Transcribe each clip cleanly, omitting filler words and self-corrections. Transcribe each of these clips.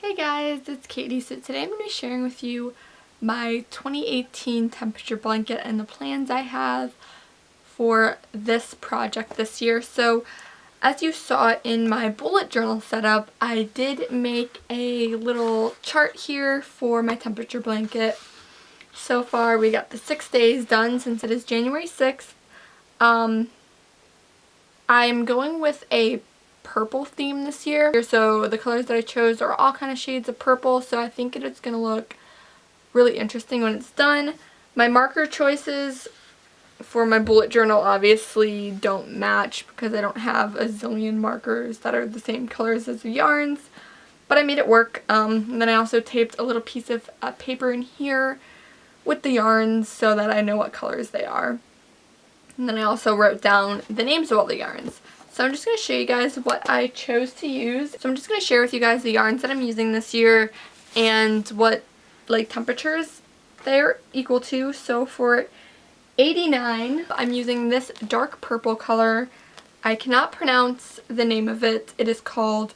Hey guys, it's Katie. So today I'm going to be sharing with you my 2018 temperature blanket and the plans I have for this project this year. So as you saw in my bullet journal setup, I did make a little chart here for my temperature blanket. So far we got the 6 days done since it is January 6th. I'm going with a purple theme this year, so the colors that I chose are all kind of shades of purple, so I think it's going to look really interesting when it's done. My marker choices for my bullet journal obviously don't match because I don't have a zillion markers that are the same colors as the yarns, but I made it work. And then I also taped a little piece of paper in here with the yarns so that I know what colors they are. And then I also wrote down the names of all the yarns. So I'm just going to show you guys what I chose to use. So I'm just going to share with you guys the yarns that I'm using this year and what temperatures they're equal to. So for 89, I'm using this dark purple color. I cannot pronounce the name of it. It is called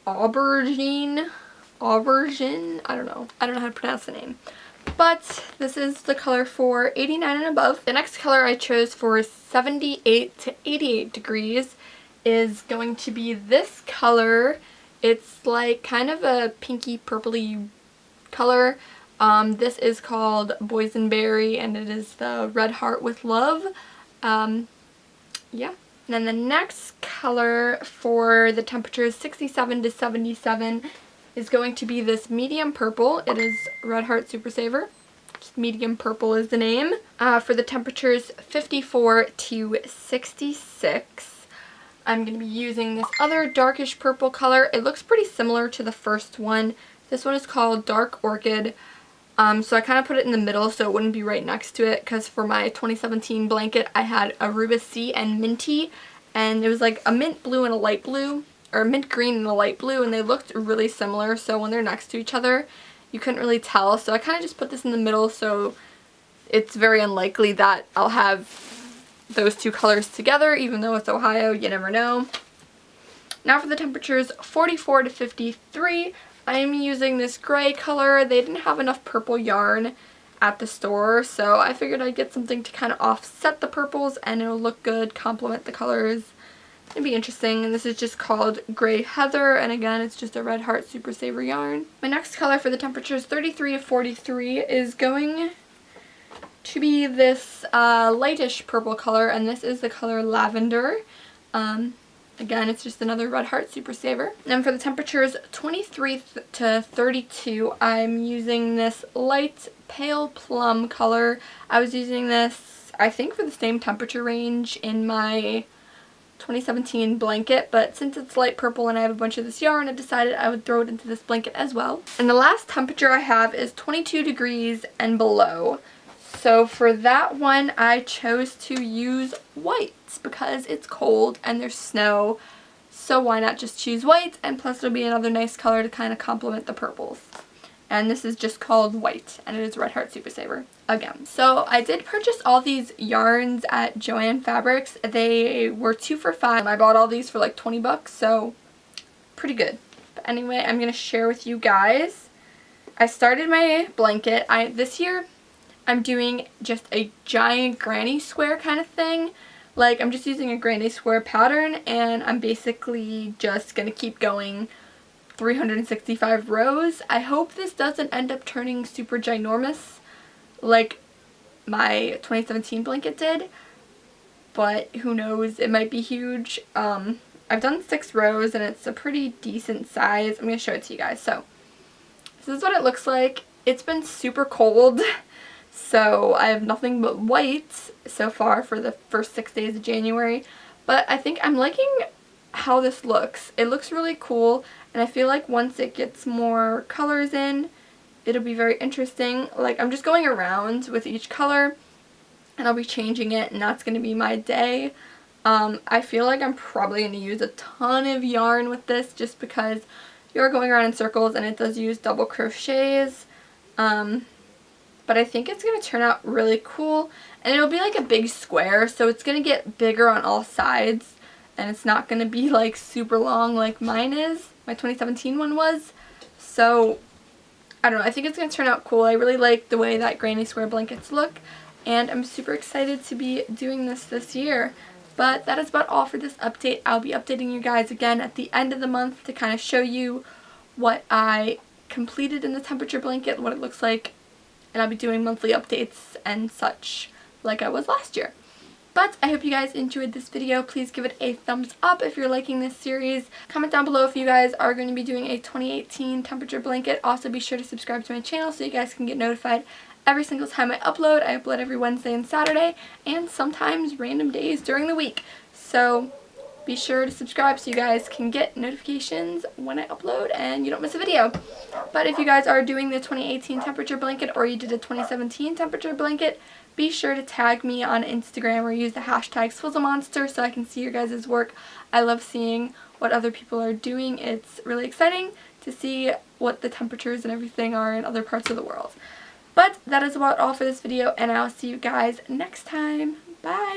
Aubergine. I don't know how to pronounce the name. But this is the color for 89 and above. The next color I chose for 78 to 88 degrees is going to be this color. It's like kind of a pinky purpley color. This is called Boysenberry and it is the red heart with love. Yeah. And then the next color for the temperatures 67 to 77 is going to be this medium purple. It is Red Heart Super Saver. Just medium purple is the name. For the temperatures 54 to 66, I'm going to be using this other darkish purple color. It looks pretty similar to the first one. This one is called Dark Orchid. So I kind of put it in the middle so it wouldn't be right next to it, because for my 2017 blanket I had Aruba Sea and Minty, and it was like a mint blue and a light blue, or mint green and a light blue, and they looked really similar, so when they're next to each other you couldn't really tell. So I kind of just put this in the middle, so it's very unlikely that I'll have those two colors together, even though it's Ohio, you never know. Now for the temperatures 44 to 53, I'm using this gray color. They didn't have enough purple yarn at the store, so I figured I'd get something to kind of offset the purples and it'll look good, complement the colors. It'd be interesting. And this is just called Gray Heather, and again it's just a Red Heart Super Saver yarn. My next color for the temperatures 33 to 43 is going to be this lightish purple color, and this is the color Lavender. Again, it's just another Red Heart Super Saver. And for the temperatures 23 to 32, I'm using this light pale plum color. I was using this, I think, for the same temperature range in my 2017 blanket, but since it's light purple and I have a bunch of this yarn, I decided I would throw it into this blanket as well. And the last temperature I have is 22 degrees and below. So for that one I chose to use whites because it's cold and there's snow, so why not just choose whites, and plus it'll be another nice color to kind of complement the purples. And this is just called White, and it is Red Heart Super Saver again. So I did purchase all these yarns at Joann Fabrics. They were 2 for $5. I bought all these for like 20 bucks, so pretty good. But anyway, I'm going to share with you guys. I started my blanket. This year I'm doing just a giant granny square kind of thing. Like, I'm just using a granny square pattern, and I'm basically just going to keep going 365 rows. I hope this doesn't end up turning super ginormous like my 2017 blanket did, but who knows, it might be huge. I've done 6 rows and it's a pretty decent size. I'm going to show it to you guys. So this is what it looks like. It's been super cold, so I have nothing but white so far for the first 6 days of January, but I think I'm liking how this looks. It looks really cool, and I feel like once it gets more colors in, it'll be very interesting. Like, I'm just going around with each color and I'll be changing it, and that's going to be my day. I feel like I'm probably going to use a ton of yarn with this just because you're going around in circles and it does use double crochets. But I think it's going to turn out really cool, and it'll be like a big square, so it's going to get bigger on all sides and it's not going to be like super long like mine is. My 2017 one was. So I don't know, I think it's going to turn out cool. I really like the way that granny square blankets look, and I'm super excited to be doing this year. But that is about all for this update. I'll be updating you guys again at the end of the month to kind of show you what I completed in the temperature blanket, what it looks like, and I'll be doing monthly updates and such like I was last year. But I hope you guys enjoyed this video. Please give it a thumbs up if you're liking this series. Comment down below if you guys are going to be doing a 2018 temperature blanket. Also be sure to subscribe to my channel so you guys can get notified every single time I upload. I upload every Wednesday and Saturday, and sometimes random days during the week. So be sure to subscribe so you guys can get notifications when I upload and you don't miss a video. But if you guys are doing the 2018 temperature blanket, or you did a 2017 temperature blanket, be sure to tag me on Instagram or use the hashtag SwizzleMonster so I can see your guys' work. I love seeing what other people are doing. It's really exciting to see what the temperatures and everything are in other parts of the world. But that is about all for this video, and I'll see you guys next time. Bye!